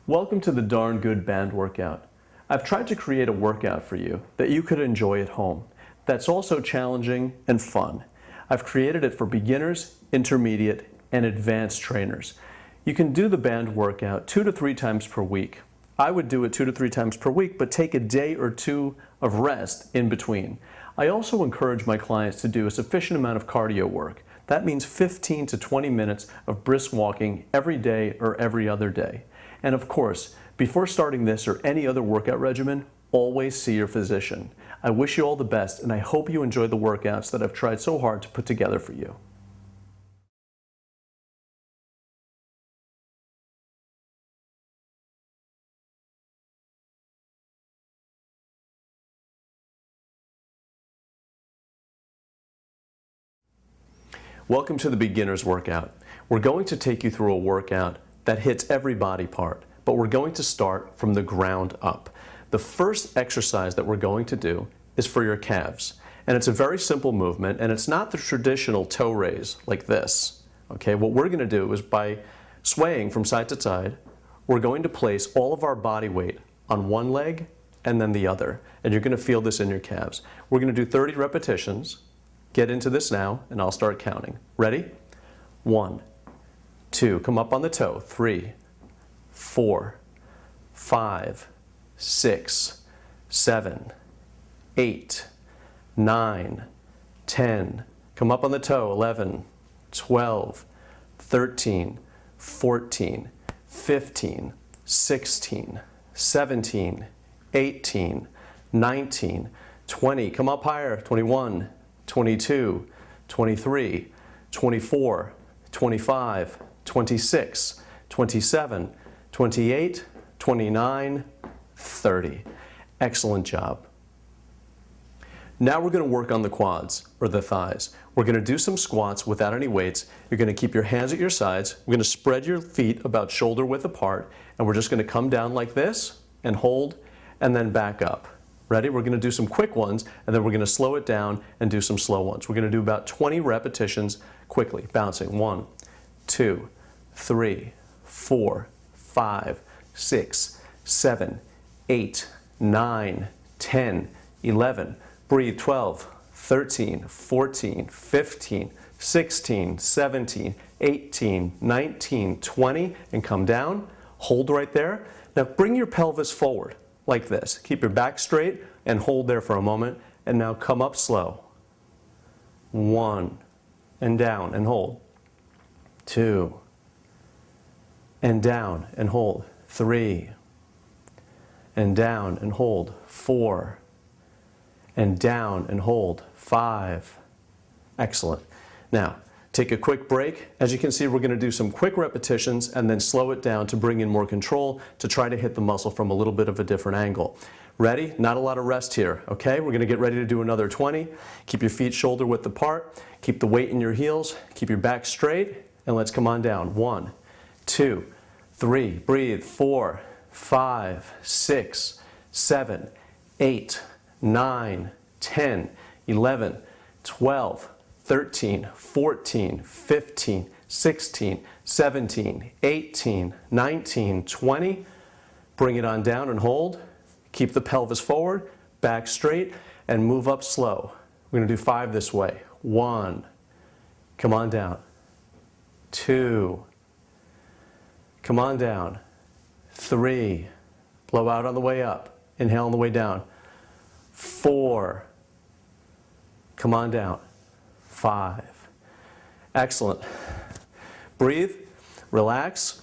Welcome to the Darn Good Band Workout. I've tried to create a workout for you that you could enjoy at home, that's also challenging and fun. I've created it for beginners, intermediate, and advanced trainers. You can do the band workout 2 to 3 times per week. I would do it 2 to 3 times per week, but take a day or two of rest in between. I also encourage my clients to do a sufficient amount of cardio work. That means 15 to 20 minutes of brisk walking every day or every other day. And of course, before starting this or any other workout regimen, always see your physician. I wish you all the best, and I hope you enjoy the workouts that I've tried so hard to put together for you. Welcome to the beginner's workout. We're going to take you through a workout that hits every body part, but we're going to start from the ground up. The first exercise that we're going to do is for your calves. And it's a very simple movement, and it's not the traditional toe raise like this. Okay, what we're going to do is by swaying from side to side, we're going to place all of our body weight on one leg and then the other. And you're going to feel this in your calves. We're going to do 30 repetitions. Get into this now, and I'll start counting. Ready? 1, 2, come up on the toe. 3, 4, 5, 6, 7, 8, 9, 10. Come up on the toe. 11, 12, 13, 14, 15, 16, 17, 18, 19, 20. Come up higher. 21, 22, 23, 24, 25, 26, 27, 28, 29, 30. Excellent job. Now we're going to work on the quads, or the thighs. We're going to do some squats without any weights. You're going to keep your hands at your sides. We're going to spread your feet about shoulder width apart, and we're just going to come down like this, and hold, and then back up. Ready? We're going to do some quick ones, and then we're going to slow it down and do some slow ones. We're going to do about 20 repetitions quickly, bouncing. 1, 2, 3, 4, 5, 6, 7, 8, 9, 10, 11. Breathe. 12, 13, 14, 15, 16, 17, 18, 19, 20, and come down. Hold right there. Now bring your pelvis forward like this. Keep your back straight and hold there for a moment, and now come up slow. 1, and down and hold. 2, and down and hold. 3, and down and hold. 4, and down and hold. 5. Excellent. Now, take a quick break. As you can see, we're going to do some quick repetitions and then slow it down to bring in more control to try to hit the muscle from a little bit of a different angle. Ready? Not a lot of rest here, okay? We're going to get ready to do another 20. Keep your feet shoulder width apart. Keep the weight in your heels. Keep your back straight, and let's come on down. 1, 2, 3. Breathe. 4, 5, 6, 7, 8, 9, 10, 11, 12, 13, 14, 15, 16, 17, 18, 19, 20. Bring it on down and hold. Keep the pelvis forward, back straight, and move up slow. We're going to do 5 this way. 1, come on down. 2, come on down. 3, blow out on the way up. Inhale on the way down. 4, come on down. 5. Excellent. Breathe, relax,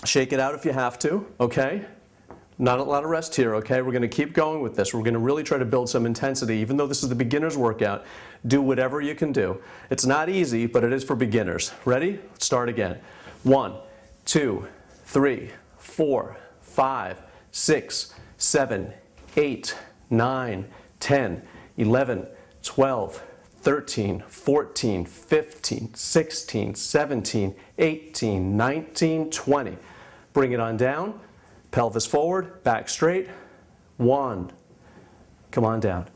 shake it out if you have to, okay? Not a lot of rest here, okay? We're going to keep going with this. We're going to really try to build some intensity. Even though this is the beginner's workout, do whatever you can do. It's not easy, but it is for beginners. Ready? Let's start again. 1, 2, 3, 4, 5, 6, 7, 8, 9, 10, 11, 12, 13, 14, 15, 16, 17, 18, 19, 20. Bring it on down. Pelvis forward, back straight. 1, come on down.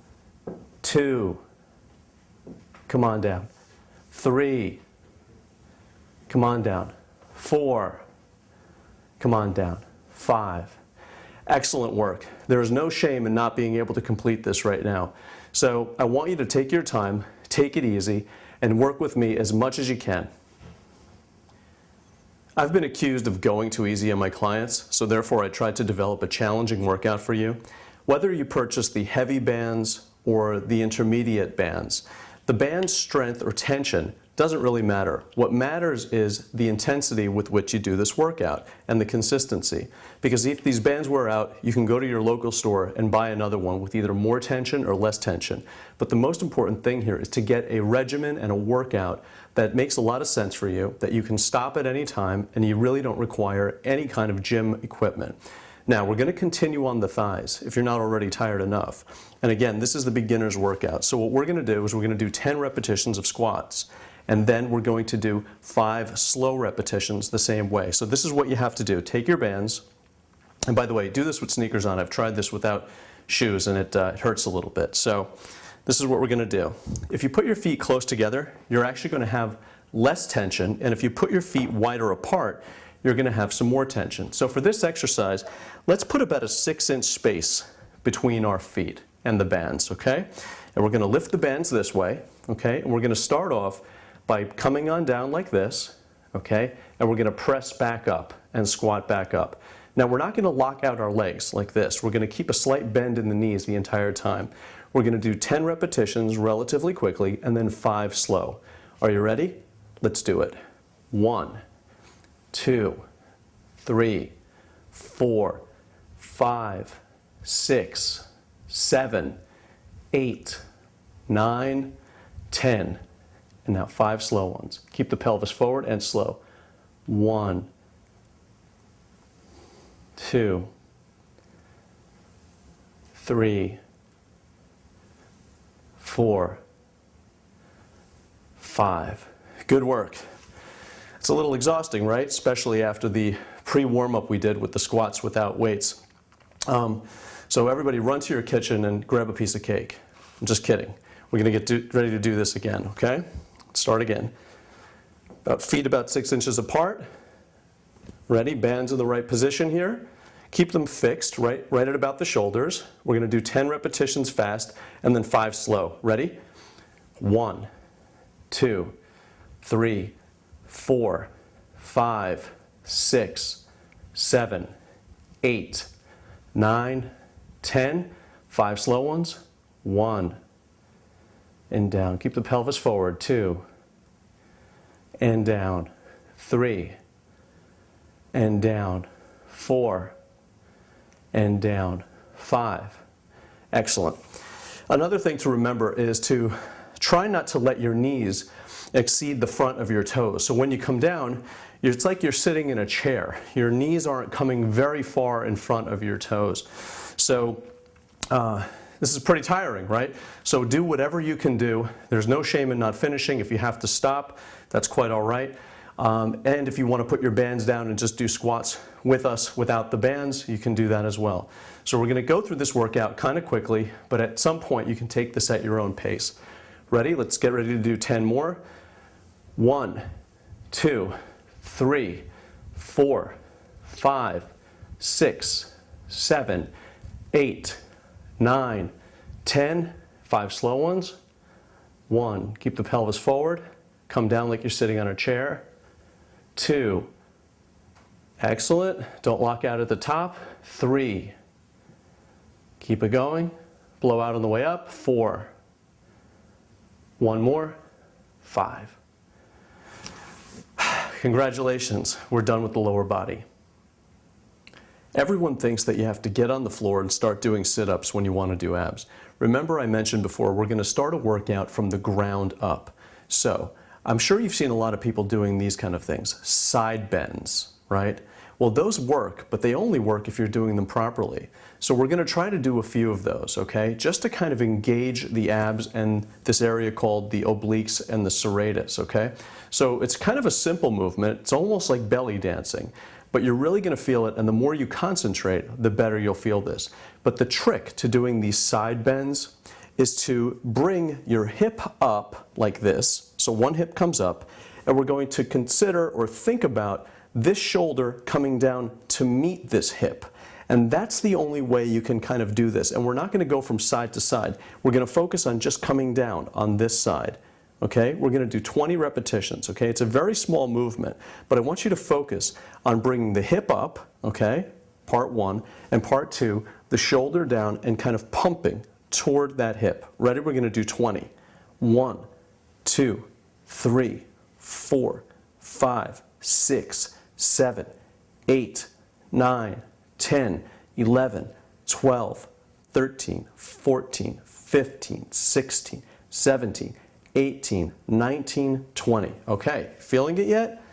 2, come on down. 3, come on down. 4, come on down. 5. Excellent work. There is no shame in not being able to complete this right now. So I want you to take your time, take it easy, and work with me as much as you can. I've been accused of going too easy on my clients, so therefore I tried to develop a challenging workout for you. Whether you purchase the heavy bands or the intermediate bands, the band's strength or tension doesn't really matter. What matters is the intensity with which you do this workout and the consistency. Because if these bands wear out, you can go to your local store and buy another one with either more tension or less tension. But the most important thing here is to get a regimen and a workout that makes a lot of sense for you, that you can stop at any time, and you really don't require any kind of gym equipment. Now, we're going to continue on the thighs if you're not already tired enough. And again, this is the beginner's workout. So what we're going to do is we're going to do 10 repetitions of squats. And then we're going to do 5 slow repetitions the same way. So this is what you have to do. Take your bands. And by the way, do this with sneakers on. I've tried this without shoes, and it hurts a little bit. So this is what we're going to do. If you put your feet close together, you're actually going to have less tension. And if you put your feet wider apart, you're going to have some more tension. So for this exercise, let's put about a 6-inch space between our feet and the bands, okay? And we're going to lift the bands this way, okay? And we're going to start off by coming on down like this, okay? And we're going to press back up and squat back up. Now we're not going to lock out our legs like this. We're going to keep a slight bend in the knees the entire time. We're going to do 10 repetitions relatively quickly and then 5 slow. Are you ready? Let's do it. 1, 2, 3, 4, 5, 6, 7, 8, 9, 10. And now 5 slow ones. Keep the pelvis forward and slow. 1, 2, 3, 4, 5. Good work. It's a little exhausting, right? Especially after the pre-warm-up we did with the squats without weights. So everybody run to your kitchen and grab a piece of cake. I'm just kidding. We're going to get ready to do this again, okay? Start again. Feet about 6 inches apart. Ready? Bands in the right position here. Keep them fixed right at about the shoulders. We're going to do 10 repetitions fast and then 5 slow. Ready? 1, 2, 3, 4, 5, 6, 7, 8, 9, 10. 5 slow ones. 1. And down. Keep the pelvis forward. 2. And down. 3. And down. 4. And down. 5. Excellent. Another thing to remember is to try not to let your knees exceed the front of your toes. So when you come down, it's like you're sitting in a chair. Your knees aren't coming very far in front of your toes. So this is pretty tiring, right? So do whatever you can do. There's no shame in not finishing. If you have to stop, that's quite all right. And if you want to put your bands down and just do squats with us without the bands, you can do that as well. So we're going to go through this workout kind of quickly, but at some point you can take this at your own pace. Ready? Let's get ready to do 10 more. 1, 2, 3, 4, 5, 6, 7, 8, 9, 10. 5 slow ones. 1. Keep the pelvis forward. Come down like you're sitting on a chair. 2. Excellent. Don't lock out at the top. 3. Keep it going. Blow out on the way up. 4. 1 more. 5. Congratulations. We're done with the lower body. Everyone thinks that you have to get on the floor and start doing sit-ups when you want to do abs. Remember I mentioned before, we're going to start a workout from the ground up. So, I'm sure you've seen a lot of people doing these kind of things. Side bends, right? Well, those work, but they only work if you're doing them properly. So we're going to try to do a few of those, okay? Just to kind of engage the abs and this area called the obliques and the serratus, okay? So it's kind of a simple movement. It's almost like belly dancing. But you're really going to feel it, and the more you concentrate, the better you'll feel this. But the trick to doing these side bends is to bring your hip up like this. So one hip comes up, and we're going to consider or think about this shoulder coming down to meet this hip. And that's the only way you can kind of do this. And we're not going to go from side to side. We're going to focus on just coming down on this side. Okay, we're going to do 20 repetitions. Okay, it's a very small movement, but I want you to focus on bringing the hip up, okay, part one, and part two, the shoulder down and kind of pumping toward that hip. Ready? We're going to do 20. 1, 2, 3, 4, 5, 6, 7, 8, 9, 10, 11, 12, 13, 14, 15, 16, 17, 18, 19, 20. Okay, feeling it yet?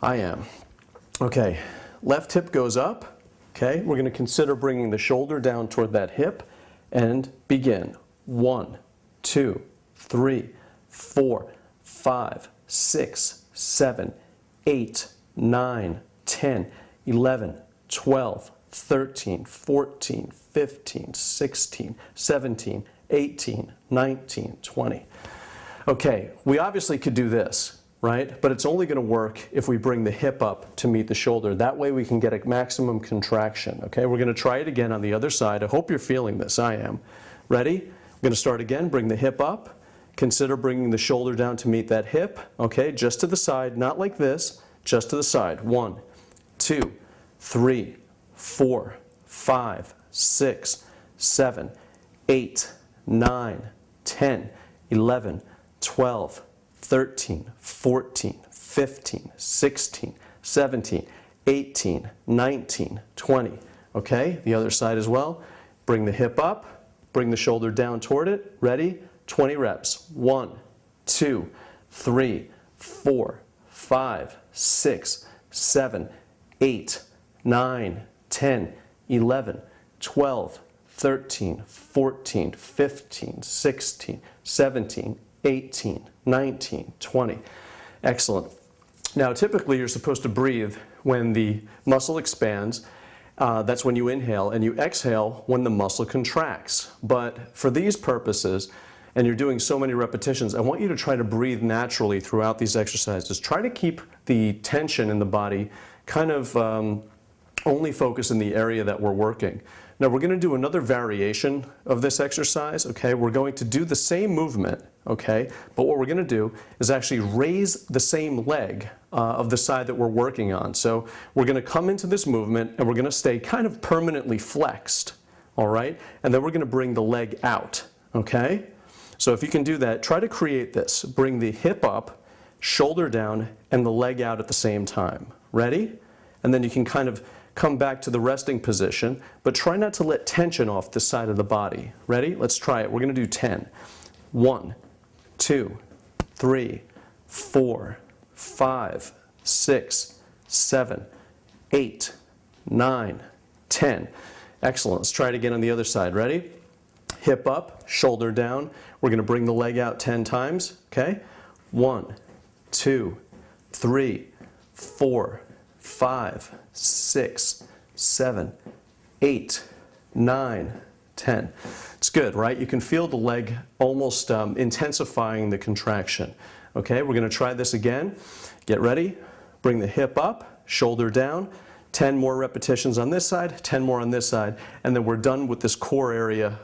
I am. Okay, left hip goes up. Okay, we're going to consider bringing the shoulder down toward that hip and begin. 1, 2, 3, 4, 5, 6, 7, 8, 9, 10, 11, 12, 13, 14, 15, 16, 17, 18, 19, 20. Okay, we obviously could do this, right? But it's only going to work if we bring the hip up to meet the shoulder. That way we can get a maximum contraction. Okay, we're going to try it again on the other side. I hope you're feeling this. I am. Ready? We're going to start again. Bring the hip up. Consider bringing the shoulder down to meet that hip. Okay, just to the side, not like this, just to the side. 1, 2, 3, 4, 5, 6, 7, 8, 9, 10, 11, 12, 13, 14, 15, 16, 17, 18, 19, 20. Okay, the other side as well. Bring the hip up, bring the shoulder down toward it. Ready? 20 reps. 1, 2, 3, 4, 5, 6, 7, 8, 9, 10, 11, 12, 13, 14, 15, 16, 17, 18, 19, 20. Excellent. Now typically you're supposed to breathe when the muscle expands. That's when you inhale, and you exhale when the muscle contracts. But for these purposes, and you're doing so many repetitions, I want you to try to breathe naturally throughout these exercises. Try to keep the tension in the body kind of only focus in the area that we're working. Now we're going to do another variation of this exercise, okay? We're going to do the same movement, okay? But what we're going to do is actually raise the same leg of the side that we're working on. So we're going to come into this movement and we're going to stay kind of permanently flexed, all right? And then we're going to bring the leg out, okay? So if you can do that, try to create this. Bring the hip up, shoulder down, and the leg out at the same time. Ready? And then you can kind of come back to the resting position, but try not to let tension off this side of the body. Ready? Let's try it. We're going to do 10. 1, 2, 3, 4, 5, 6, 7, 8, 9, 10. Excellent. Let's try it again on the other side. Ready? Hip up, shoulder down. We're going to bring the leg out 10 times. Okay? 1, 2, 3, 4, 5, 6, 7, 8, 9, 10. It's good, right? You can feel the leg almost intensifying the contraction. Okay, we're going to try this again. Get ready. Bring the hip up, shoulder down. 10 more repetitions on this side, 10 more on this side, and then we're done with this core area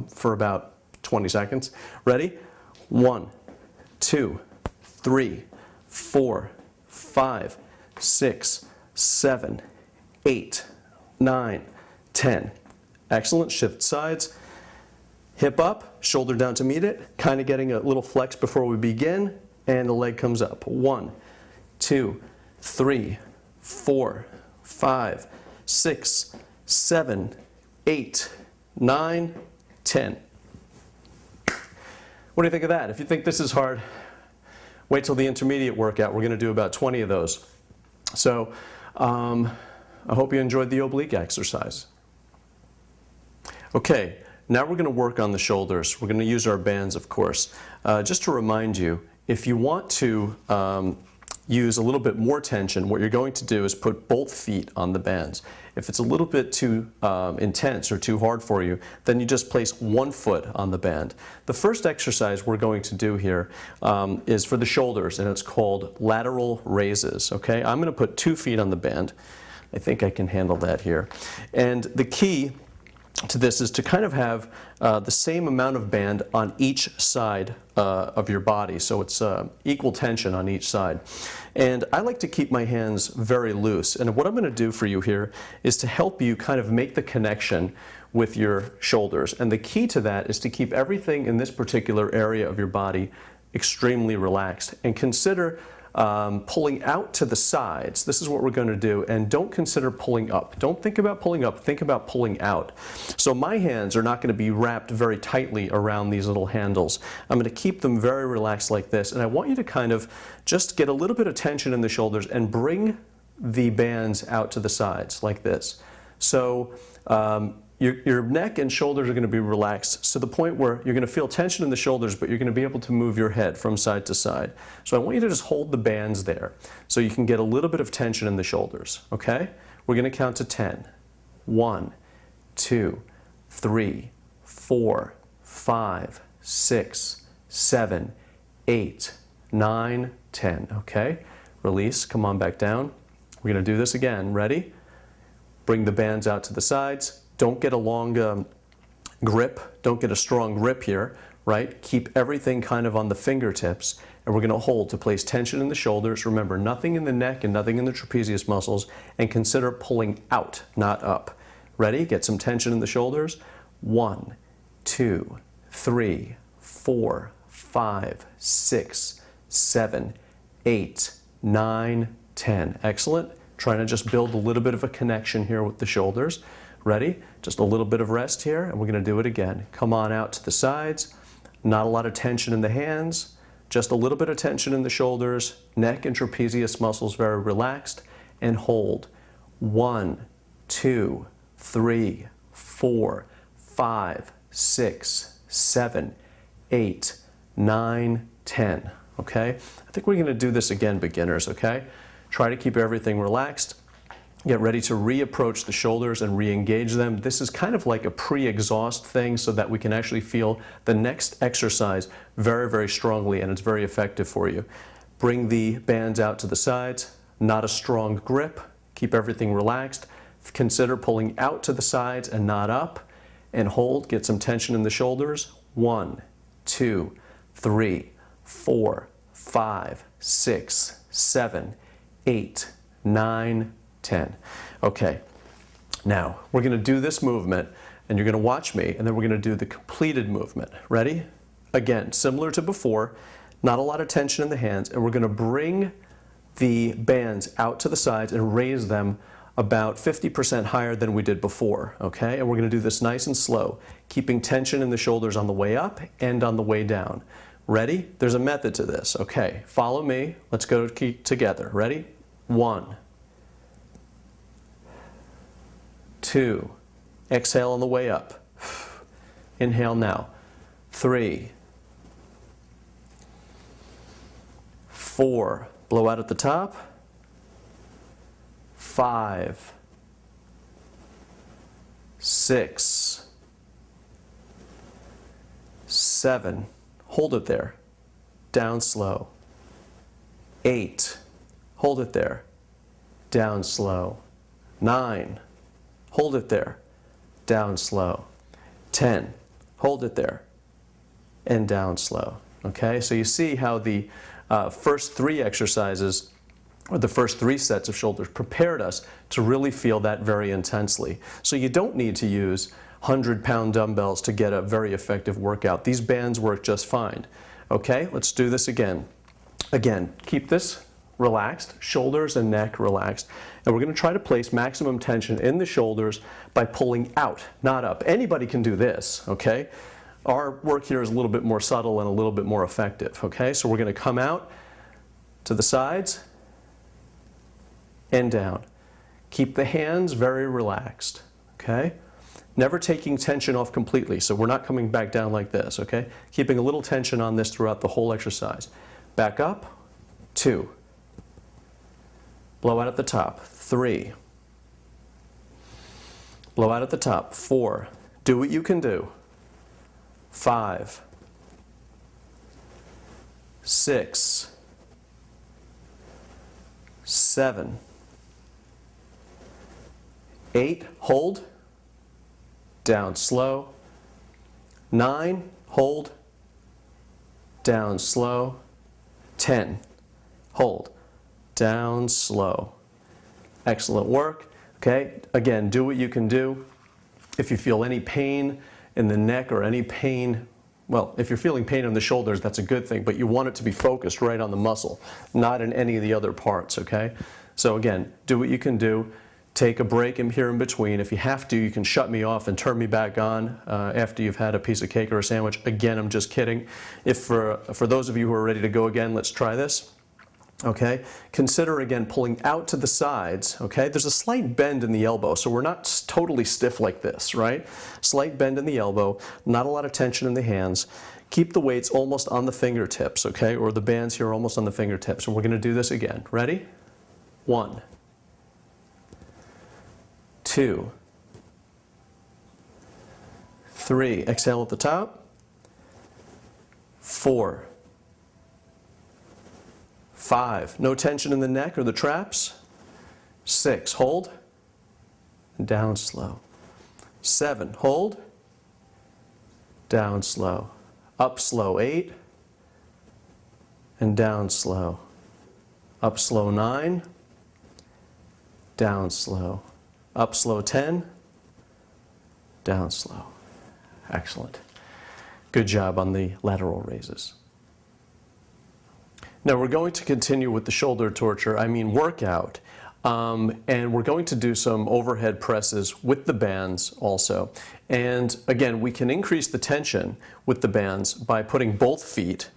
for about 20 seconds. Ready? 1, 2, 3, 4, 5, 6, 7, 8, 9, 10. Excellent. Shift sides. Hip up, shoulder down to meet it, kind of getting a little flex before we begin, and the leg comes up. 1, 2, 3, 4, 5, 6, 7, 8, 9, 10. What do you think of that? If you think this is hard, wait till the intermediate workout. We're going to do about 20 of those. So I hope you enjoyed the oblique exercise. Okay, now we're going to work on the shoulders. We're going to use our bands, of course. Just to remind you, if you want to use a little bit more tension, what you're going to do is put both feet on the bands. If it's a little bit too intense or too hard for you, then you just place one foot on the band. The first exercise we're going to do here is for the shoulders, and it's called Lateral Raises. Okay, I'm going to put 2 feet on the band. I think I can handle that here. And the key to this is to kind of have the same amount of band on each side of your body, so it's equal tension on each side. And I like to keep my hands very loose, and what I'm going to do for you here is to help you kind of make the connection with your shoulders. And the key to that is to keep everything in this particular area of your body extremely relaxed, and consider pulling out to the sides. This is what we're going to do, and don't consider pulling up. Don't think about pulling up, think about pulling out. So my hands are not going to be wrapped very tightly around these little handles. I'm going to keep them very relaxed like this, and I want you to kind of just get a little bit of tension in the shoulders and bring the bands out to the sides like this. So your neck and shoulders are going to be relaxed to the point where you're going to feel tension in the shoulders, but you're going to be able to move your head from side to side. So I want you to just hold the bands there so you can get a little bit of tension in the shoulders, okay? We're going to count to 10. 1, 2, 3, 4, 5, 6, 7, 8, 9, 10, okay? Release, come on back down. We're going to do this again. Ready? Bring the bands out to the sides. Don't get a long grip, don't get a strong grip here, right? Keep everything kind of on the fingertips, and we're going to hold to place tension in the shoulders. Remember, nothing in the neck and nothing in the trapezius muscles, and consider pulling out, not up. Ready? Get some tension in the shoulders. 1, 2, 3, 4, 5, 6, 7, 8, 9, 10. Excellent. Trying to just build a little bit of a connection here with the shoulders. Ready? Just a little bit of rest here, and we're going to do it again. Come on out to the sides. Not a lot of tension in the hands, just a little bit of tension in the shoulders, neck and trapezius muscles very relaxed, and hold. 1, 2, 3, 4, 5, 6, 7, 8, 9, 10. Okay? I think we're going to do this again, beginners, okay? Try to keep everything relaxed. Get ready to reapproach the shoulders and re-engage them. This is kind of like a pre-exhaust thing so that we can actually feel the next exercise very, very strongly, and it's very effective for you. Bring the bands out to the sides, not a strong grip, keep everything relaxed. Consider pulling out to the sides and not up, and hold, get some tension in the shoulders. 1, 2, 3, 4, 5, 6, 7, 8, 9, 10. Okay, now we're going to do this movement, and you're going to watch me, and then we're going to do the completed movement. Ready? Again, similar to before, not a lot of tension in the hands, and we're going to bring the bands out to the sides and raise them about 50% higher than we did before, okay? And we're going to do this nice and slow, keeping tension in the shoulders on the way up and on the way down. Ready? There's a method to this, okay? Follow me. Let's go together. Ready? 1, 2, exhale on the way up. Inhale now. 3, 4, blow out at the top. 5, 6, 7, hold it there, down slow. 8, hold it there, down slow. 9, hold it there, down slow. 10, hold it there, and down slow. Okay, so you see how the first 3 exercises, or the first 3 sets of shoulders, prepared us to really feel that very intensely. So you don't need to use 100-pound dumbbells to get a very effective workout. These bands work just fine. Okay, let's do this again. Again, keep this relaxed, shoulders and neck relaxed, and we're going to try to place maximum tension in the shoulders by pulling out, not up. Anybody can do this, okay? Our work here is a little bit more subtle and a little bit more effective, okay? So we're going to come out to the sides and down. Keep the hands very relaxed, okay? Never taking tension off completely, so we're not coming back down like this, okay? Keeping a little tension on this throughout the whole exercise. Back up, 2, Blow out at the top. 3. Blow out at the top. 4. Do what you can do. 5. 6. 7. 8. Hold. Down slow. 9. Hold. Down slow. 10. Hold. Down slow. Excellent work. Okay, again, do what you can do. If you feel any pain in the neck or any pain, well, if you're feeling pain in the shoulders, that's a good thing, but you want it to be focused right on the muscle, not in any of the other parts, okay? So again, do what you can do. Take a break in here in between. If you have to, you can shut me off and turn me back on after you've had a piece of cake or a sandwich. Again, I'm just kidding. If for those of you who are ready to go again, let's try this. Okay, consider again pulling out to the sides. Okay, there's a slight bend in the elbow, so we're not totally stiff like this, right? Slight bend in the elbow, not a lot of tension in the hands. Keep the weights almost on the fingertips, okay, or the bands here almost on the fingertips. And we're going to do this again. Ready? 1, 2, 3. Exhale at the top. 4. 5, no tension in the neck or the traps. 6, hold, and down slow. 7, hold, down slow. Up slow. 8, and down slow. Up slow. 9, down slow. Up slow. 10, down slow. Excellent. Good job on the lateral raises. Now we're going to continue with the shoulder workout, and we're going to do some overhead presses with the bands also. And again, we can increase the tension with the bands by putting both feet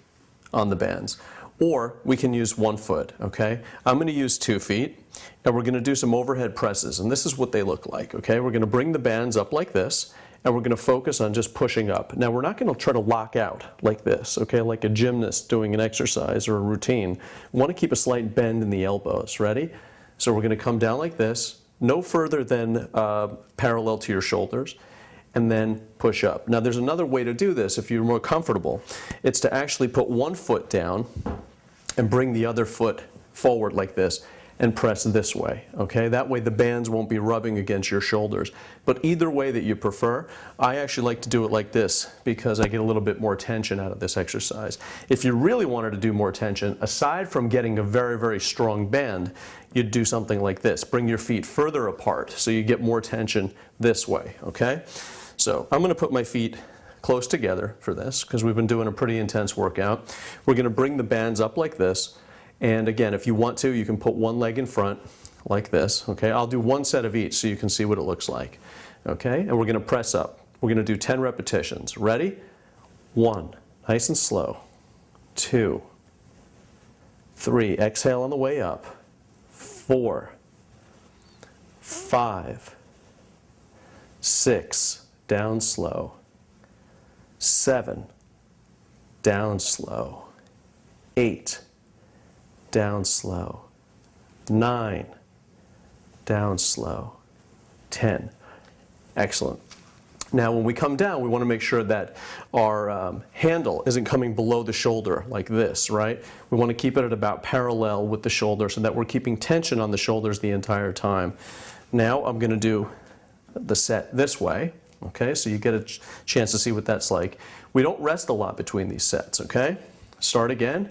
on the bands, or we can use one foot, okay? I'm going to use 2 feet, and we're going to do some overhead presses, and this is what they look like, okay? We're going to bring the bands up like this, and we're going to focus on just pushing up. Now we're not going to try to lock out like this, okay, like a gymnast doing an exercise or a routine. We want to keep a slight bend in the elbows. Ready? So we're going to come down like this, no further than parallel to your shoulders, and then push up. Now there's another way to do this if you're more comfortable. It's to actually put one foot down and bring the other foot forward like this and press this way, okay? That way the bands won't be rubbing against your shoulders. But either way that you prefer, I actually like to do it like this because I get a little bit more tension out of this exercise. If you really wanted to do more tension, aside from getting a very, very strong band, you'd do something like this. Bring your feet further apart so you get more tension this way, okay? So I'm gonna put my feet close together for this because we've been doing a pretty intense workout. We're gonna bring the bands up like this. And again, if you want to, you can put one leg in front like this, okay? I'll do one set of each so you can see what it looks like, okay? And we're going to press up. We're going to do 10 repetitions. Ready? 1, nice and slow. 2, 3, exhale on the way up. 4, 5, 6, down slow. 7, down slow. 8, down slow. 9, down slow. 10. Excellent. Now when we come down, we want to make sure that our handle isn't coming below the shoulder like this, right? We want to keep it at about parallel with the shoulder so that we're keeping tension on the shoulders the entire time. Now I'm going to do the set this way, okay? So you get a chance to see what that's like. We don't rest a lot between these sets, okay? Start again.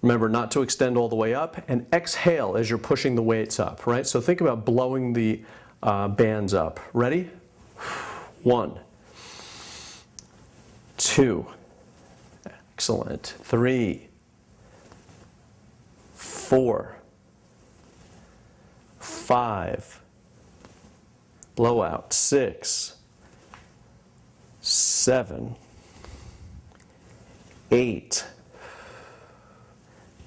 Remember not to extend all the way up, and exhale as you're pushing the weights up, right? So think about blowing the bands up. Ready? 1, 2, excellent. 3, 4, 5, blow out. 6, 7, 8,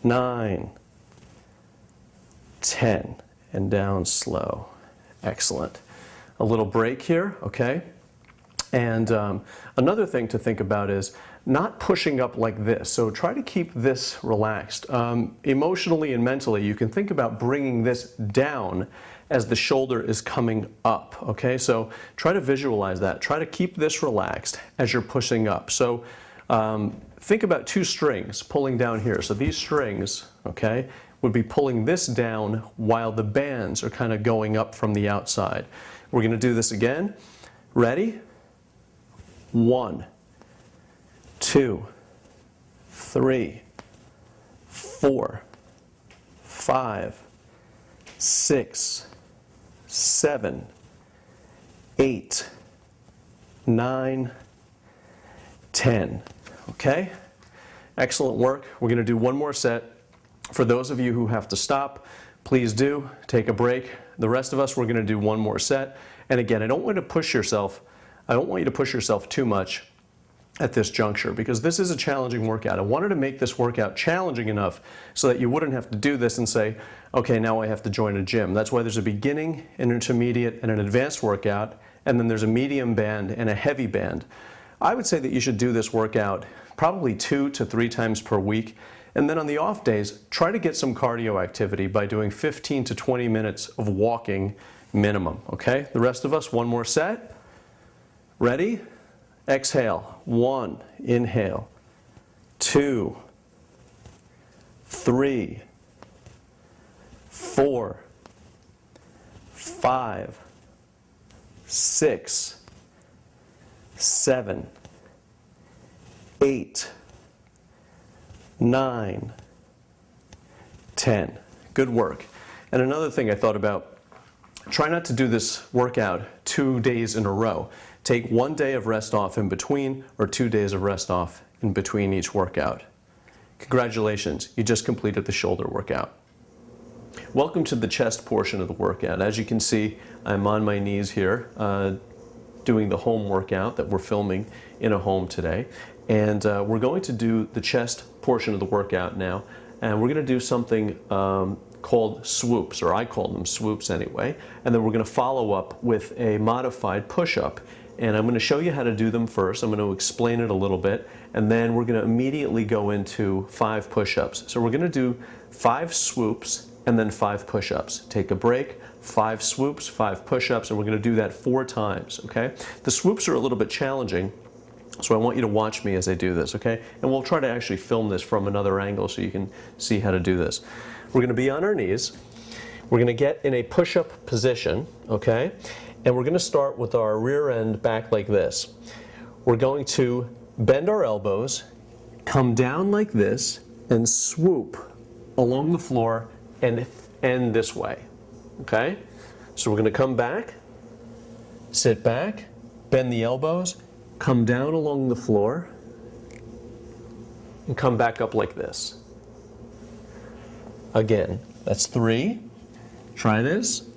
9, 10, and down slow. Excellent. A little break here, okay? And another thing to think about is not pushing up like this. So try to keep this relaxed. Emotionally and mentally, you can think about bringing this down as the shoulder is coming up, okay? So try to visualize that. Try to keep this relaxed as you're pushing up. So think about two strings pulling down here. So these strings, okay, would be pulling this down while the bands are kind of going up from the outside. We're going to do this again. Ready? 1, 2, 3, 4, 5, 6, 7, 8, 9, 10. Okay? Excellent work. We're going to do one more set. For those of you who have to stop, please do take a break. The rest of us, we're going to do one more set. And again, I don't want you to push yourself too much at this juncture, because this is a challenging workout. I wanted to make this workout challenging enough so that you wouldn't have to do this and say, okay, now I have to join a gym. That's why there's a beginning, an intermediate, and an advanced workout, and then there's a medium band and a heavy band. I would say that you should do this workout probably 2 to 3 times per week. And then on the off days, try to get some cardio activity by doing 15 to 20 minutes of walking minimum, okay? The rest of us, one more set. Ready? Exhale. 1, inhale. 2, 3, 4, 5, 6, 7, 8, 9, 10. Good work. And another thing I thought about, try not to do this workout 2 days in a row. Take 1 day of rest off in between, or 2 days of rest off in between each workout. Congratulations, you just completed the shoulder workout. Welcome to the chest portion of the workout. As you can see, I'm on my knees here doing the home workout that we're filming in a home today. And we're going to do the chest portion of the workout now. And we're going to do something called swoops, or I call them swoops anyway. And then we're going to follow up with a modified push-up. And I'm going to show you how to do them first. I'm going to explain it a little bit. And then we're going to immediately go into 5 push-ups. So we're going to do 5 swoops and then 5 push-ups. Take a break, 5 swoops, 5 push-ups, and we're going to do that 4 times, okay? The swoops are a little bit challenging, so I want you to watch me as I do this, okay? And we'll try to actually film this from another angle so you can see how to do this. We're going to be on our knees. We're going to get in a push-up position, okay? And we're going to start with our rear end back like this. We're going to bend our elbows, come down like this, and swoop along the floor and end this way, okay? So we're going to come back, sit back, bend the elbows, come down along the floor, and come back up like this. Again, that's 3. Try this.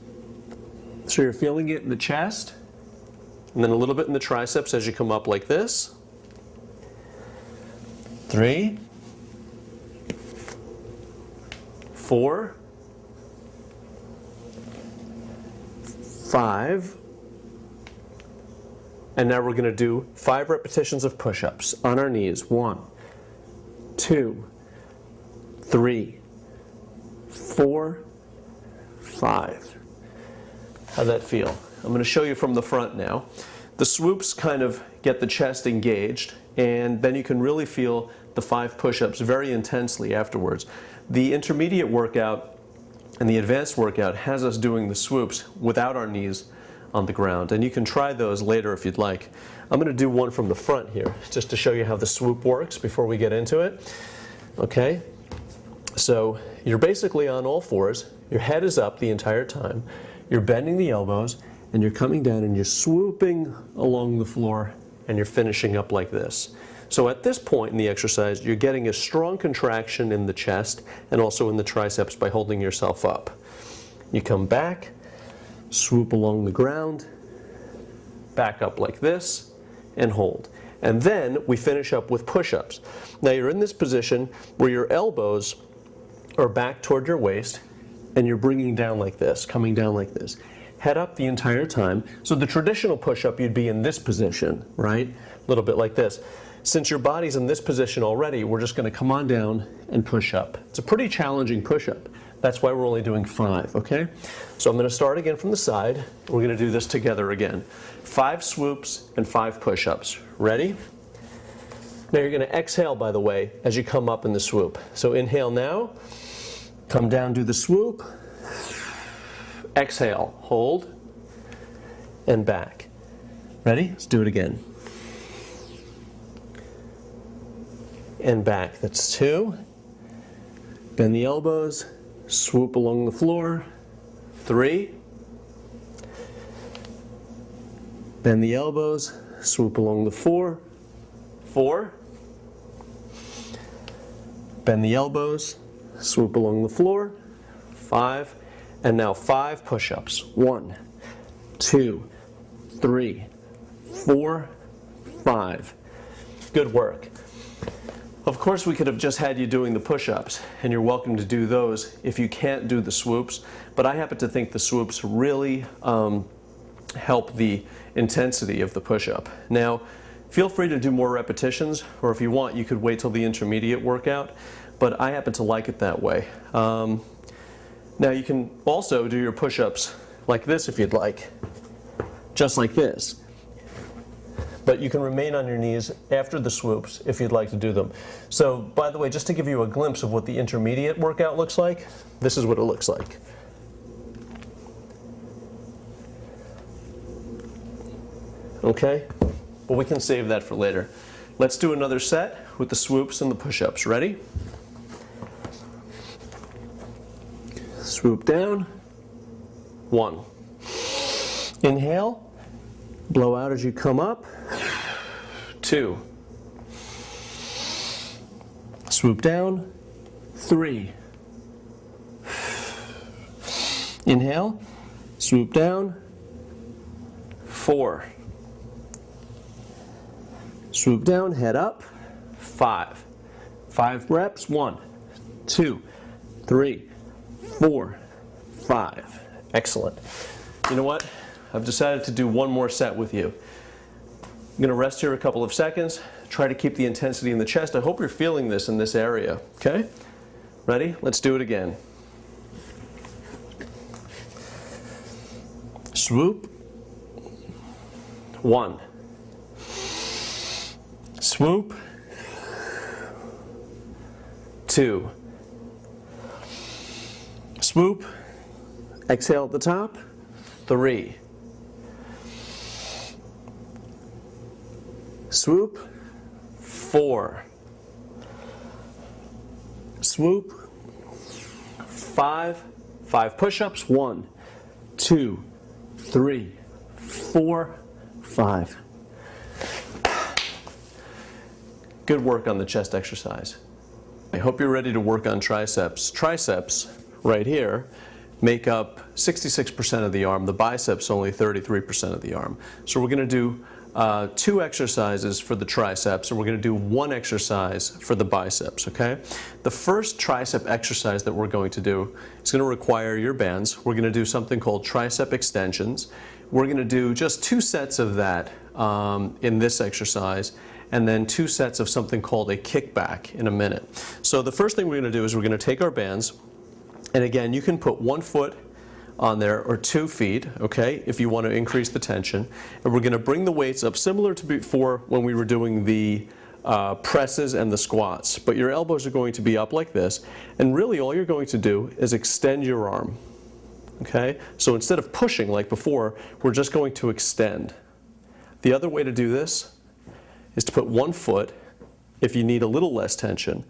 So you're feeling it in the chest, and then a little bit in the triceps as you come up like this. 3, 4, 5, and now we're going to do 5 repetitions of push-ups on our knees. 1, 2, 3, 4, 5. How'd that feel? I'm going to show you from the front now. The swoops kind of get the chest engaged, and then you can really feel the 5 push-ups very intensely afterwards. The intermediate workout and the advanced workout has us doing the swoops without our knees on the ground, and you can try those later if you'd like. I'm going to do one from the front here just to show you how the swoop works before we get into it. Okay, so you're basically on all fours, your head is up the entire time, you're bending the elbows, and you're coming down and you're swooping along the floor, and you're finishing up like this. So at this point in the exercise, you're getting a strong contraction in the chest and also in the triceps by holding yourself up. You come back, swoop along the ground, back up like this, and hold. And then we finish up with push-ups. Now you're in this position where your elbows are back toward your waist, and you're bringing down like this, coming down like this. Head up the entire time. So the traditional push-up, you'd be in this position, right? A little bit like this. since your body's in this position already, we're just going to come on down and push up. It's a pretty challenging push-up. That's why we're only doing 5, okay? So I'm going to start again from the side. We're going to do this together again. 5 swoops and 5 push-ups. Ready? Now you're going to exhale, by the way, as you come up in the swoop. So inhale now, come down, do the swoop, exhale, hold, and back. Ready? Let's do it again. And back. That's 2. Bend the elbows, swoop along the floor. 3. Bend the elbows, swoop along the floor. 4. Bend the elbows, swoop along the floor. 5. And now 5 push-ups. 1, 2, 3, 4, 5. Good work. Of course, we could have just had you doing the push-ups, and you're welcome to do those if you can't do the swoops, but I happen to think the swoops really help the intensity of the push-up. Now, feel free to do more repetitions, or if you want, you could wait till the intermediate workout, but I happen to like it that way. Now, you can also do your push-ups like this if you'd like, just like this. But you can remain on your knees after the swoops if you'd like to do them. So, by the way, just to give you a glimpse of what the intermediate workout looks like, this is what it looks like. Okay? But we can save that for later. Let's do another set with the swoops and the push-ups. Ready? Swoop down. 1. Inhale. Blow out as you come up. 2. Swoop down. 3. Inhale. Swoop down. 4. Swoop down, head up. 5. 5 reps. 1, 2, 3, 4, 5. Excellent. You know what? I've decided to do one more set with you. I'm going to rest here a couple of seconds, try to keep the intensity in the chest. I hope you're feeling this in this area, okay? Ready? Let's do it again. Swoop. 1. Swoop. 2. Swoop. Exhale at the top. 3. Swoop. 4. Swoop. 5. 5 push-ups. 1, 2, 3, 4, 5. Good work on the chest exercise. I hope you're ready to work on triceps. Triceps, right here, make up 66% of the arm. The biceps only 33% of the arm. So we're going to do 2 exercises for the triceps, and we're going to do 1 exercise for the biceps, okay? The first tricep exercise that we're going to do is going to require your bands. We're going to do something called tricep extensions. We're going to do just 2 sets of that in this exercise, and then 2 sets of something called a kickback in a minute. So the first thing we're going to do is we're going to take our bands, and again, you can put 1 foot on there or 2 feet, okay, if you want to increase the tension. And we're going to bring the weights up similar to before when we were doing the presses and the squats. But your elbows are going to be up like this, and really all you're going to do is extend your arm, okay? So instead of pushing like before, we're just going to extend. The other way to do this is to put 1 foot, if you need a little less tension,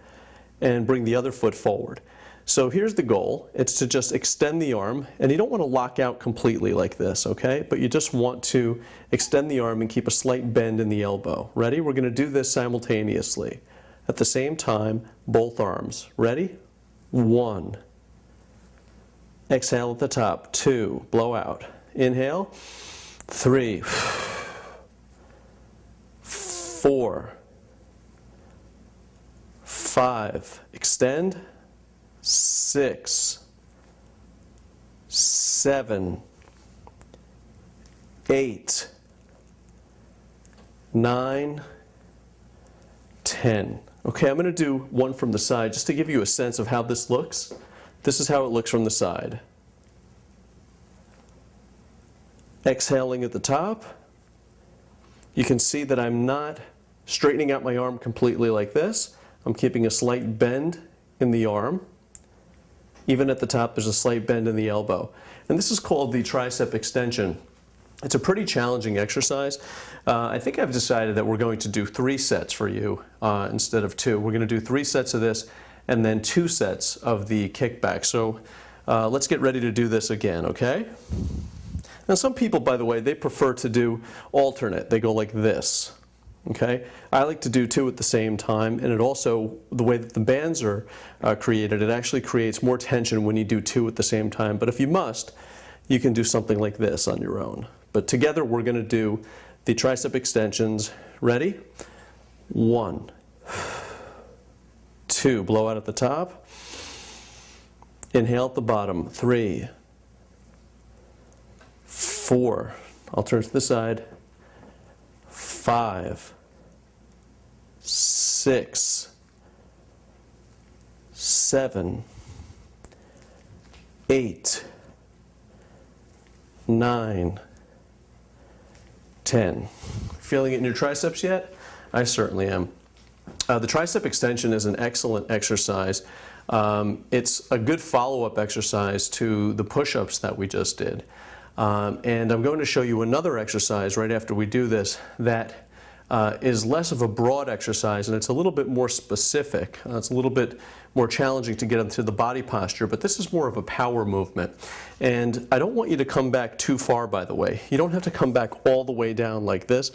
and bring the other foot forward. So here's the goal. It's to just extend the arm, and you don't want to lock out completely like this, okay? But you just want to extend the arm and keep a slight bend in the elbow. Ready? We're going to do this simultaneously. At the same time, both arms. Ready? 1. Exhale at the top. 2. Blow out. Inhale. 3. 4. 5. Extend. 6. 7. 8. 9. 10. Okay, I'm going to do one from the side just to give you a sense of how this looks. This is how it looks from the side. Exhaling at the top. You can see that I'm not straightening out my arm completely like this. I'm keeping a slight bend in the arm. Even at the top, there's a slight bend in the elbow. And this is called the tricep extension. It's a pretty challenging exercise. I think I've decided that we're going to do 3 sets for you instead of 2. We're going to do 3 sets of this and then 2 sets of the kickback. So let's get ready to do this again, okay? Now some people, by the way, they prefer to do alternate. They go like this. Okay, I like to do 2 at the same time, and it also, the way that the bands are created, it actually creates more tension when you do 2 at the same time. But if you must, you can do something like this on your own. But together we're going to do the tricep extensions. Ready? 1, 2, blow out at the top. Inhale at the bottom. 3, 4, I'll turn to the side. 5, 6, 7, 8, 9, 10. Feeling it in your triceps yet? I certainly am. The tricep extension is an excellent exercise. It's a good follow-up exercise to the push-ups that we just did. And I'm going to show you another exercise right after we do this that is less of a broad exercise, and it's a little bit more specific. It's a little bit more challenging to get into the body posture, but this is more of a power movement. And I don't want you to come back too far, by the way. You don't have to come back all the way down like this.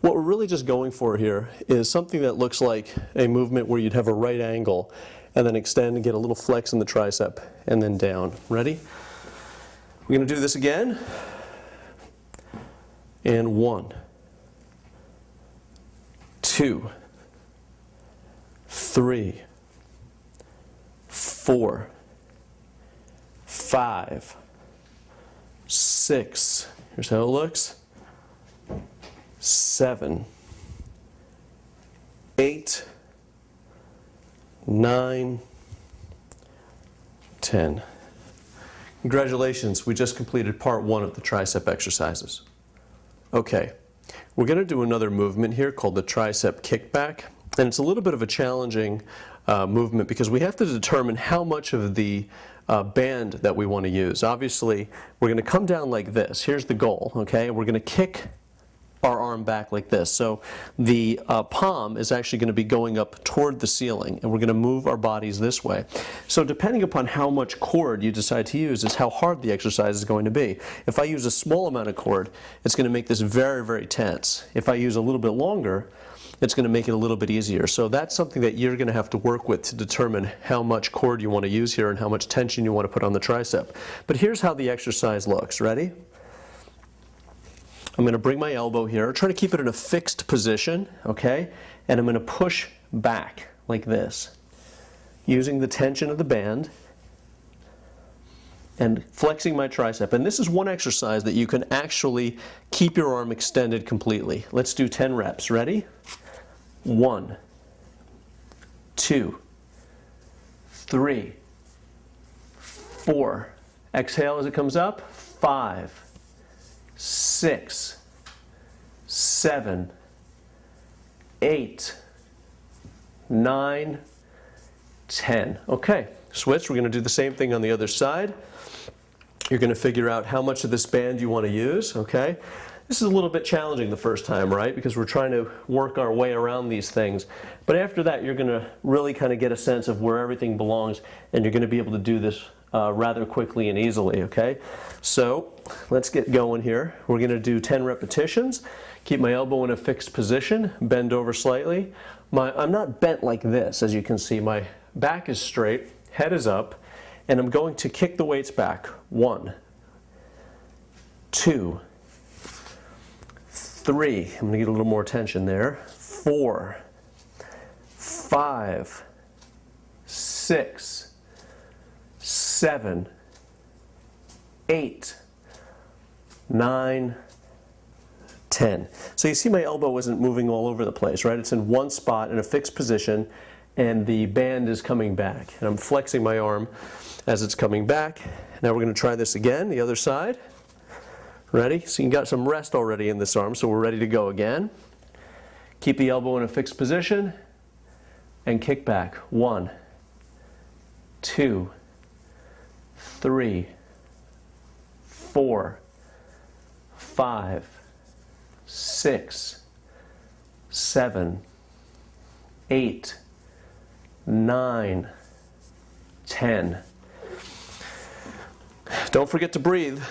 What we're really just going for here is something that looks like a movement where you'd have a right angle and then extend and get a little flex in the tricep and then down. Ready? We're going to do this again. And 1, 2, 3, 4, 5, 6. Here's how it looks. 7, 8, 9, 10. Congratulations, we just completed part 1 of the tricep exercises. Okay, we're going to do another movement here called the tricep kickback, and it's a little bit of a challenging movement because we have to determine how much of the band that we want to use. Obviously, we're going to come down like this. Here's the goal, okay? We're going to kick our arm back like this. So the palm is actually going to be going up toward the ceiling, and we're going to move our bodies this way. So depending upon how much cord you decide to use is how hard the exercise is going to be. If I use a small amount of cord, it's going to make this very, very tense. If I use a little bit longer, it's going to make it a little bit easier. So that's something that you're going to have to work with to determine how much cord you want to use here and how much tension you want to put on the tricep. But here's how the exercise looks. Ready? I'm going to bring my elbow here, try to keep it in a fixed position, okay? And I'm going to push back like this, using the tension of the band and flexing my tricep. And this is one exercise that you can actually keep your arm extended completely. Let's do 10 reps. Ready? 1, 2, 3, 4. Exhale as it comes up. 5, 6, 7, 8, 9, 10. Okay, switch. We're going to do the same thing on the other side. You're going to figure out how much of this band you want to use, okay? This is a little bit challenging the first time, right? Because we're trying to work our way around these things. But after that, you're going to really kind of get a sense of where everything belongs, and you're going to be able to do this rather quickly and easily, okay? So let's get going here. We're going to do 10 repetitions. Keep my elbow in a fixed position, bend over slightly. I'm not bent like this, as you can see. My back is straight, head is up, and I'm going to kick the weights back. 1, 2, 3. I'm going to get a little more tension there. 4, 5, 6, 7, 8, 9, 10. So you see my elbow isn't moving all over the place, right? It's in one spot in a fixed position, and the band is coming back. And I'm flexing my arm as it's coming back. Now we're going to try this again, the other side. Ready? So you got some rest already in this arm, so we're ready to go again. Keep the elbow in a fixed position and kick back. 1, 2, 3, 4, 5, 6, 7, 8, 9, 10. Don't forget to breathe.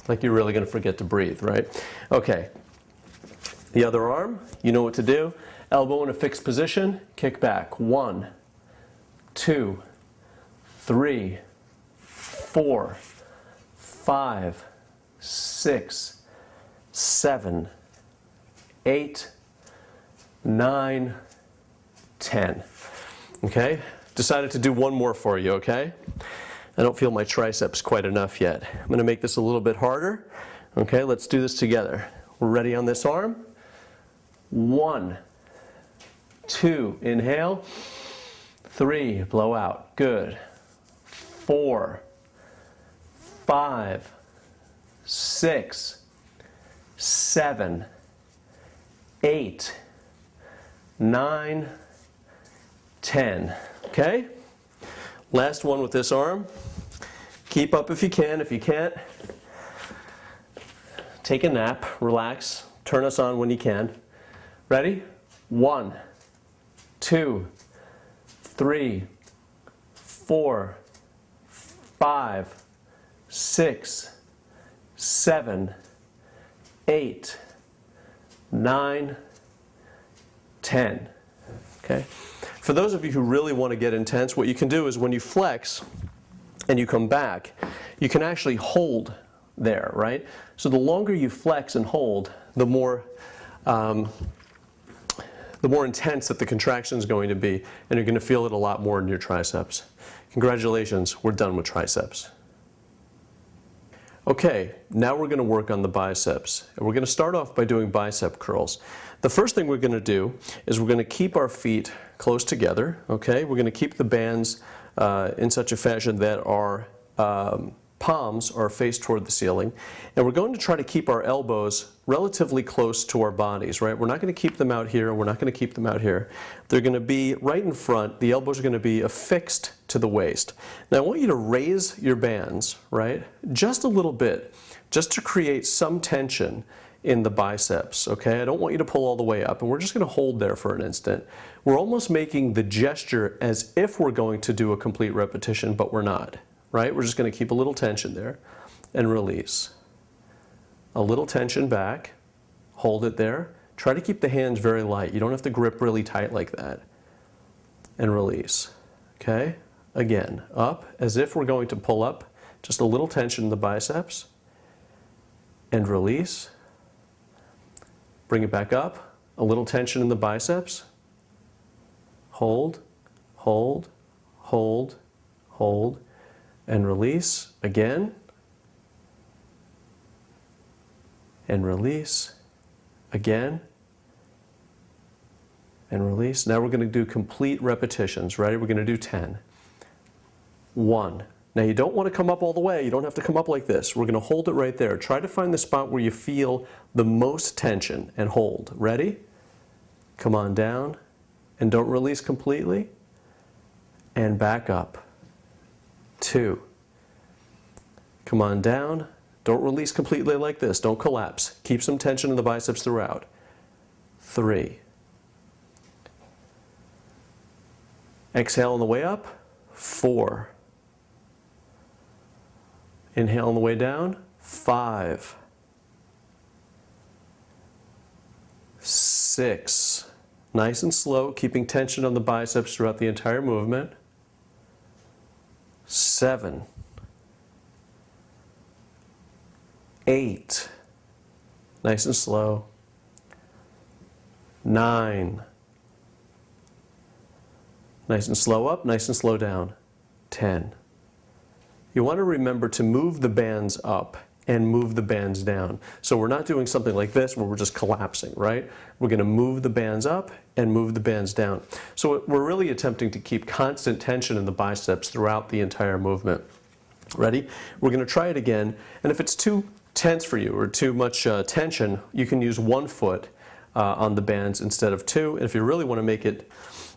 Like you're really going to forget to breathe, right? Okay. The other arm, you know what to do. Elbow in a fixed position, kick back. 1, 2, 3, 4, 5, 6, 7, 8, 9, 10. Okay? Decided to do one more for you, okay? I don't feel my triceps quite enough yet. I'm going to make this a little bit harder. Okay, let's do this together. We're ready on this arm. 1, 2, inhale. 3, blow out. Good. 4, 5, 6, 7, 8, 9, 10. Okay? Last one with this arm. Keep up if you can. If you can't, take a nap, relax, turn us on when you can. Ready? 1, 2, 3, 4, 5, 6, 7, 8, 9, 10. Okay? For those of you who really want to get intense, what you can do is when you flex and you come back, you can actually hold there, right? So the longer you flex and hold, the more intense that the contraction is going to be, and you're going to feel it a lot more in your triceps. Congratulations, we're done with triceps. Okay, now we're going to work on the biceps. And we're going to start off by doing bicep curls. The first thing we're going to do is we're going to keep our feet close together, okay? We're going to keep the bands in such a fashion that our palms are faced toward the ceiling. And we're going to try to keep our elbows relatively close to our bodies, right? We're not going to keep them out here, we're not going to keep them out here. They're going to be right in front. The elbows are going to be affixed to the waist. Now I want you to raise your bands, right? Just a little bit, just to create some tension in the biceps, okay? I don't want you to pull all the way up, and we're just going to hold there for an instant. We're almost making the gesture as if we're going to do a complete repetition, but we're not, right? We're just going to keep a little tension there and release. A little tension back, hold it there. Try to keep the hands very light. You don't have to grip really tight like that. And release, okay? Again, up as if we're going to pull up, just a little tension in the biceps, and release. Bring it back up, a little tension in the biceps. Hold, hold, hold, hold, and release again. And release again. And release. Now we're going to do complete repetitions. Ready? We're going to do 10. 1. Now you don't want to come up all the way. You don't have to come up like this. We're going to hold it right there. Try to find the spot where you feel the most tension and hold. Ready? Come on down and don't release completely. And back up. 2. Come on down. Don't release completely like this. Don't collapse. Keep some tension in the biceps throughout. 3. Exhale on the way up. 4. Inhale on the way down. 5. 6. Nice and slow, keeping tension on the biceps throughout the entire movement. 7. 8. Nice and slow. 9. Nice and slow up, nice and slow down. 10. You want to remember to move the bands up and move the bands down. So we're not doing something like this where we're just collapsing, right? We're going to move the bands up and move the bands down. So we're really attempting to keep constant tension in the biceps throughout the entire movement. Ready? We're going to try it again, and if it's too tense for you or too much tension, you can use 1 foot on the bands instead of 2. And if you really want to make it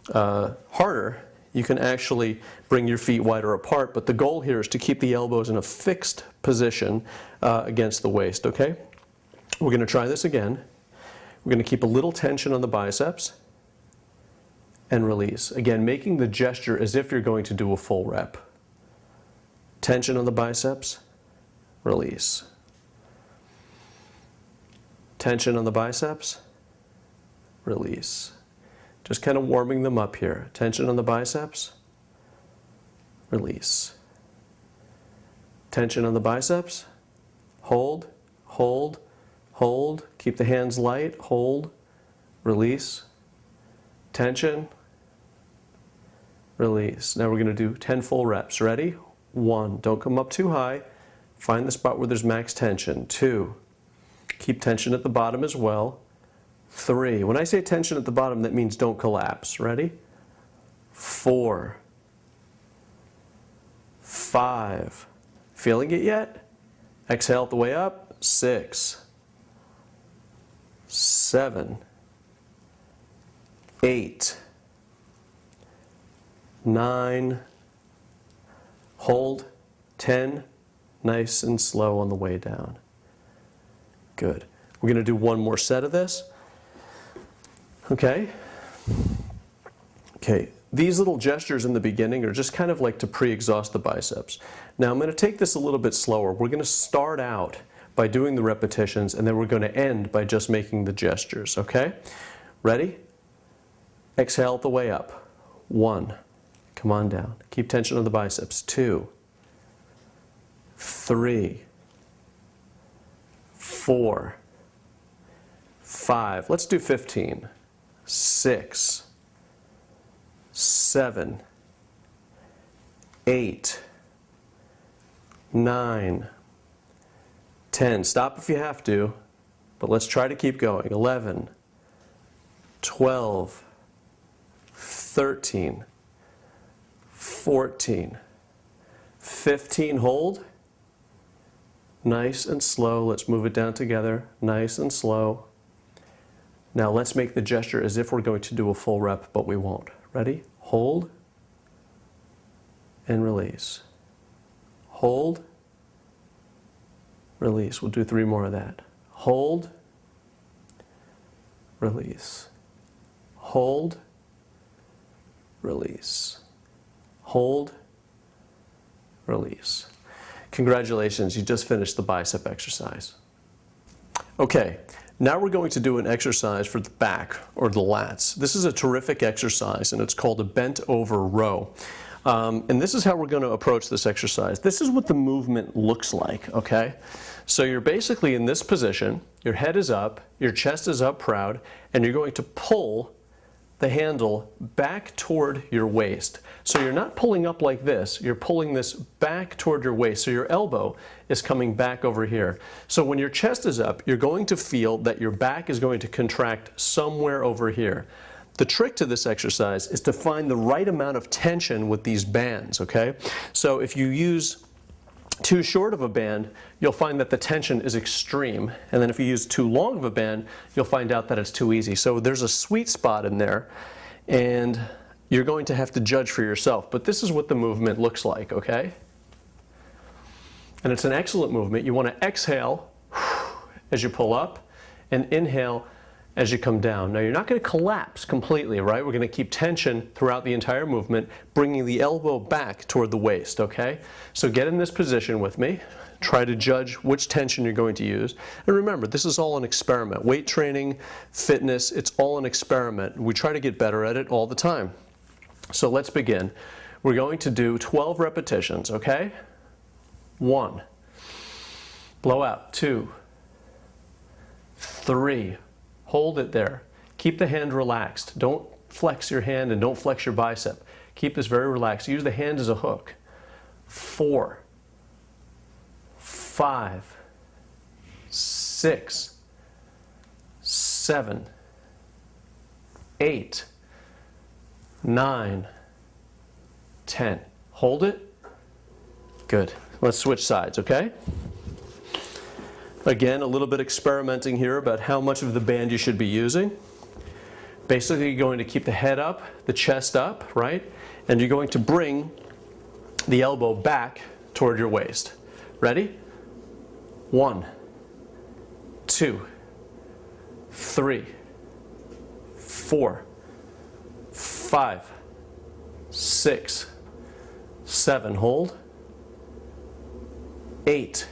harder, you can actually bring your feet wider apart, but the goal here is to keep the elbows in a fixed position against the waist, okay? We're going to try this again. We're going to keep a little tension on the biceps and release. Again, making the gesture as if you're going to do a full rep. Tension on the biceps, release. Tension on the biceps, release. Just kind of warming them up here. Tension on the biceps, release. Tension on the biceps, hold, hold, hold. Keep the hands light, hold, release. Tension, release. Now we're going to do 10 full reps. Ready? 1. Don't come up too high. Find the spot where there's max tension. 2. Keep tension at the bottom as well. 3. When I say tension at the bottom, that means don't collapse. Ready? 4. 5. Feeling it yet? Exhale all the way up. 6. 7. 8. 9. Hold. 10. Nice and slow on the way down. Good. We're going to do one more set of this. Okay. Okay. These little gestures in the beginning are just kind of like to pre-exhaust the biceps. Now I'm going to take this a little bit slower. We're going to start out by doing the repetitions, and then we're going to end by just making the gestures, okay? Ready? Exhale the way up. 1. Come on down. Keep tension on the biceps. 2. 3. 4. 5. Let's do 15. 6. 7. 8. 9. 10. Stop if you have to, but let's try to keep going. 11. 12. 13. 14. 15. Hold. Nice and slow. Let's move it down together. Nice and slow. Now let's make the gesture as if we're going to do a full rep, but we won't. Ready? Hold and release. Hold, release. We'll do 3 more of that. Hold, release. Hold, release. Hold, release. Congratulations, you just finished the bicep exercise. Okay, now we're going to do an exercise for the back or the lats. This is a terrific exercise, and it's called a bent over row. And this is how we're going to approach this exercise. This is what the movement looks like, okay? So you're basically in this position, your head is up, your chest is up proud, and you're going to pull the handle back toward your waist. So you're not pulling up like this, you're pulling this back toward your waist. So your elbow is coming back over here. So when your chest is up, you're going to feel that your back is going to contract somewhere over here. The trick to this exercise is to find the right amount of tension with these bands, okay? So if you use too short of a band, you'll find that the tension is extreme. And then if you use too long of a band, you'll find out that it's too easy. So there's a sweet spot in there, and you're going to have to judge for yourself. But this is what the movement looks like, okay? And it's an excellent movement. You want to exhale as you pull up and inhale as you come down. Now you're not going to collapse completely, right? We're going to keep tension throughout the entire movement, bringing the elbow back toward the waist, okay? So get in this position with me. Try to judge which tension you're going to use. And remember, this is all an experiment. Weight training, fitness, it's all an experiment. We try to get better at it all the time. So let's begin. We're going to do 12 repetitions, okay? 1. Blow out. 2. 3. Hold it there. Keep the hand relaxed. Don't flex your hand and don't flex your bicep. Keep this very relaxed. Use the hand as a hook. 4. 5. 6, 7, 8, 9, 10. Hold it. Good. Let's switch sides, okay? Again, a little bit experimenting here about how much of the band you should be using. Basically, you're going to keep the head up, the chest up, right? And you're going to bring the elbow back toward your waist. Ready? 1, 2, 3, 4, 5, 6, 7. Hold. 8,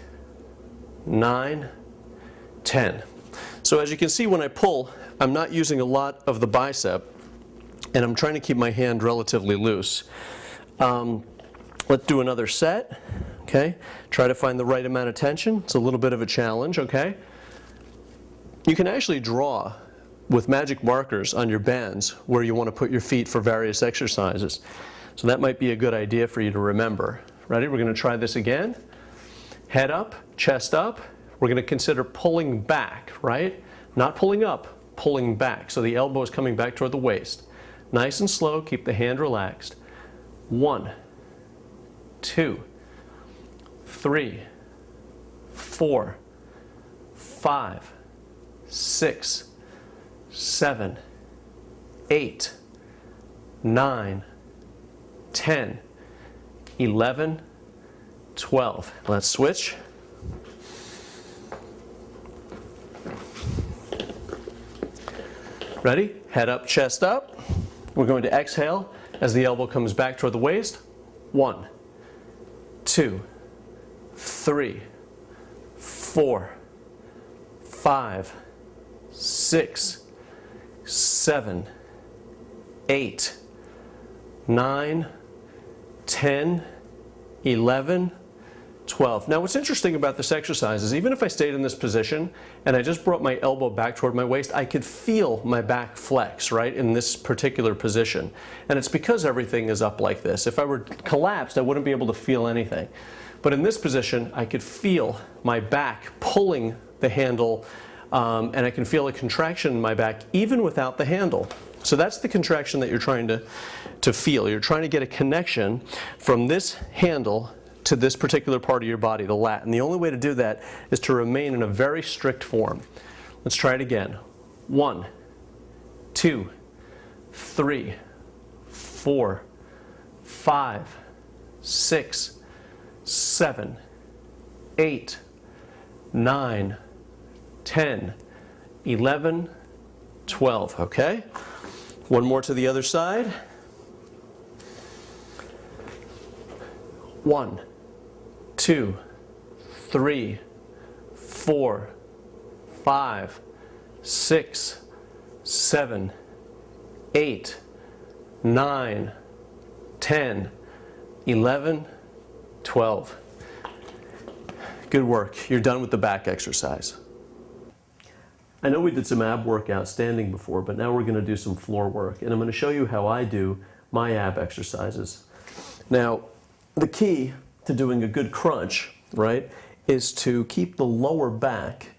9, 10. So as you can see, when I pull, I'm not using a lot of the bicep, and I'm trying to keep my hand relatively loose. Let's do another set, okay? Try to find the right amount of tension. It's a little bit of a challenge, okay? You can actually draw with magic markers on your bands where you want to put your feet for various exercises. So that might be a good idea for you to remember. Ready? We're going to try this again. Head up, chest up. We're going to consider pulling back, right? Not pulling up, pulling back. So the elbow is coming back toward the waist. Nice and slow, keep the hand relaxed. 1, 2, 3, 4, 5, 6, 7, 8, 9, 10, 11, 12. Let's switch. Ready? Head up, chest up. We're going to exhale as the elbow comes back toward the waist. 1, 2, 3, 4, 5, 6, 7, 8, 9, 10, 11, 12. Now what's interesting about this exercise is even if I stayed in this position and I just brought my elbow back toward my waist, I could feel my back flex, right, in this particular position. And it's because everything is up like this. If I were collapsed, I wouldn't be able to feel anything. But in this position, I could feel my back pulling the handle, and I can feel a contraction in my back even without the handle. So that's the contraction that you're trying to feel. You're trying to get a connection from this handle to this particular part of your body, the lat. And the only way to do that is to remain in a very strict form. Let's try it again. 1, 2, 3, 4, 5, 6, 7, 8, 9, 10, 11, 12. Okay? One more to the other side. 1, 2, 3, 4, 5, 6, 7, 8, 9, 10, 11, 12. Good work. You're done with the back exercise. I know we did some ab workout standing before, but now we're going to do some floor work, and I'm going to show you how I do my ab exercises. Now, the key to doing a good crunch, right, is to keep the lower back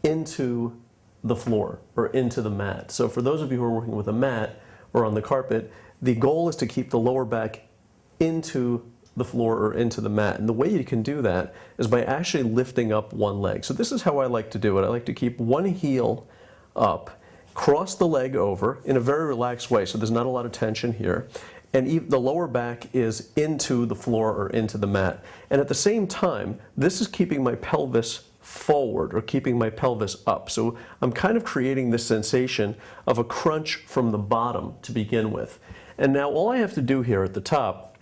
into the floor or into the mat. So for those of you who are working with a mat or on the carpet, the goal is to keep the lower back into the floor or into the mat. And the way you can do that is by actually lifting up one leg. So this is how I like to do it. I like to keep one heel up, cross the leg over in a very relaxed way, so there's not a lot of tension here. And the lower back is into the floor or into the mat. And at the same time, this is keeping my pelvis forward or keeping my pelvis up. So I'm kind of creating this sensation of a crunch from the bottom to begin with. And now all I have to do here at the top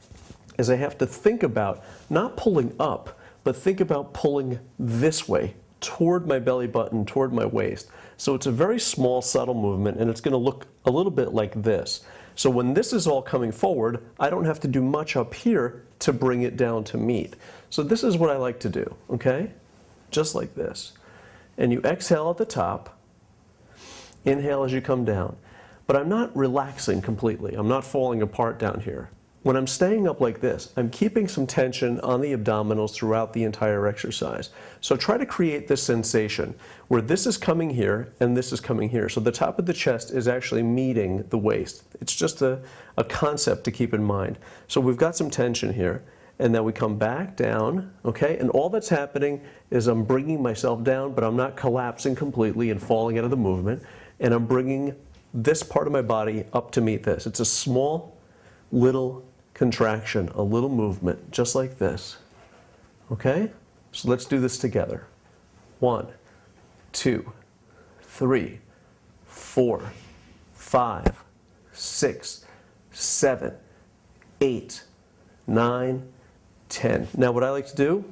is I have to think about not pulling up, but think about pulling this way toward my belly button, toward my waist. So it's a very small, subtle movement, and it's going to look a little bit like this. So when this is all coming forward, I don't have to do much up here to bring it down to meet. So this is what I like to do, okay? Just like this. And you exhale at the top, inhale as you come down. But I'm not relaxing completely. I'm not falling apart down here. when I'm staying up like this, I'm keeping some tension on the abdominals throughout the entire exercise. So try to create this sensation where this is coming here and this is coming here. So the top of the chest is actually meeting the waist. It's just a concept to keep in mind. So we've got some tension here, and then we come back down, okay? And all that's happening is I'm bringing myself down, but I'm not collapsing completely and falling out of the movement. And I'm bringing this part of my body up to meet this. It's a small, little contraction, a little movement, just like this. Okay? So let's do this together. 1, 2, 3, 4, 5, 6, 7, 8, 9, 10. Now what I like to do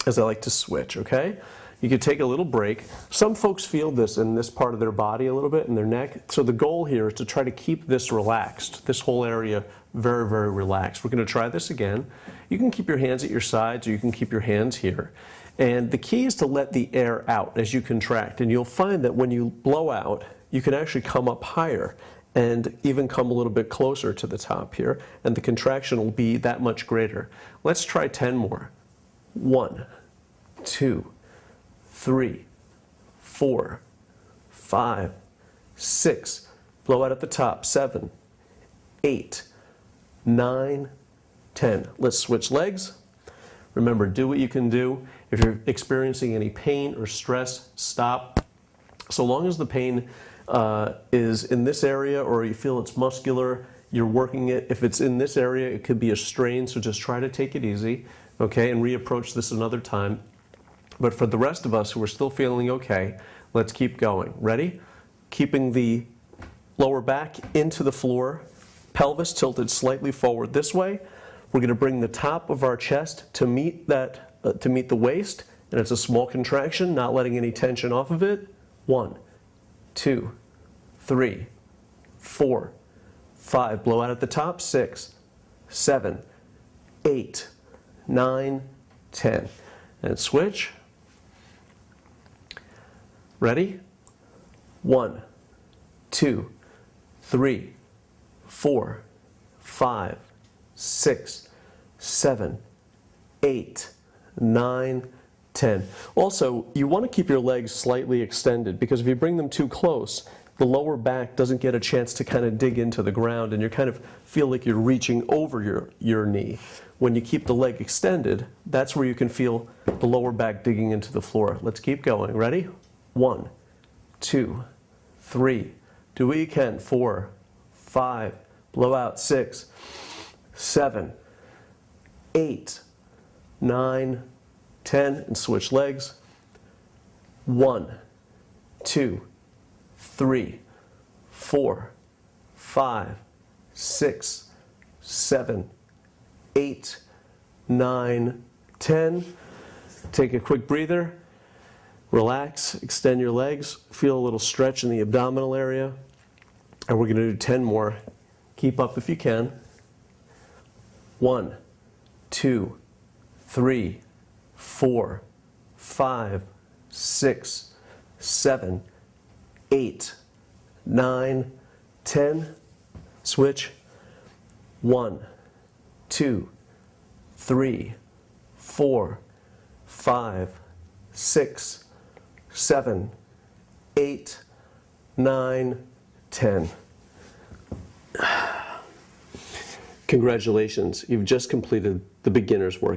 is I like to switch, okay? You could take a little break. Some folks feel this in this part of their body a little bit, in their neck. So the goal here is to try to keep this relaxed, this whole area very, very relaxed. We're going to try this again. You can keep your hands at your sides, or you can keep your hands here. And the key is to let the air out as you contract. And you'll find that when you blow out, you can actually come up higher and even come a little bit closer to the top here. And the contraction will be that much greater. Let's try 10 more. 1, 2, 3, 4, 5, 6, blow out at the top, 7, 8, 9, 10. Let's switch legs. Remember, do what you can do. If you're experiencing any pain or stress, stop. So long as the pain is in this area, or you feel it's muscular, you're working it. If it's in this area, it could be a strain, so just try to take it easy, okay, and reapproach this another time. But for the rest of us who are still feeling okay, let's keep going. Ready? Keeping the lower back into the floor, pelvis tilted slightly forward this way. We're going to bring the top of our chest to meet that, to meet the waist, and it's a small contraction, not letting any tension off of it. 1, 2, 3, 4, 5. Blow out at the top. 6, 7, 8, 9, 10. And switch. Ready? 1, 2, 3, 4, 5, 6, 7, 8, 9, 10. Also, you want to keep your legs slightly extended, because if you bring them too close, the lower back doesn't get a chance to kind of dig into the ground, and you kind of feel like you're reaching over your knee. When you keep the leg extended, that's where you can feel the lower back digging into the floor. Let's keep going. Ready? 1, 2, 3. Do what you can. 4, 5. Blow out. 6, 7, 8, 9, 10. And switch legs. 1, 2, 3, 4, 5, 6, 7, 8, 9, 10. Take a quick breather. Relax, extend your legs, feel a little stretch in the abdominal area. And we're going to do 10 more. Keep up if you can. 1, 2, 3, 4, 5, 6, 7, 8, 9, 10. Switch. 1, 2, 3, 4, 5, 6, 7, 8, 9, 10. Congratulations, you've just completed the beginner's workout.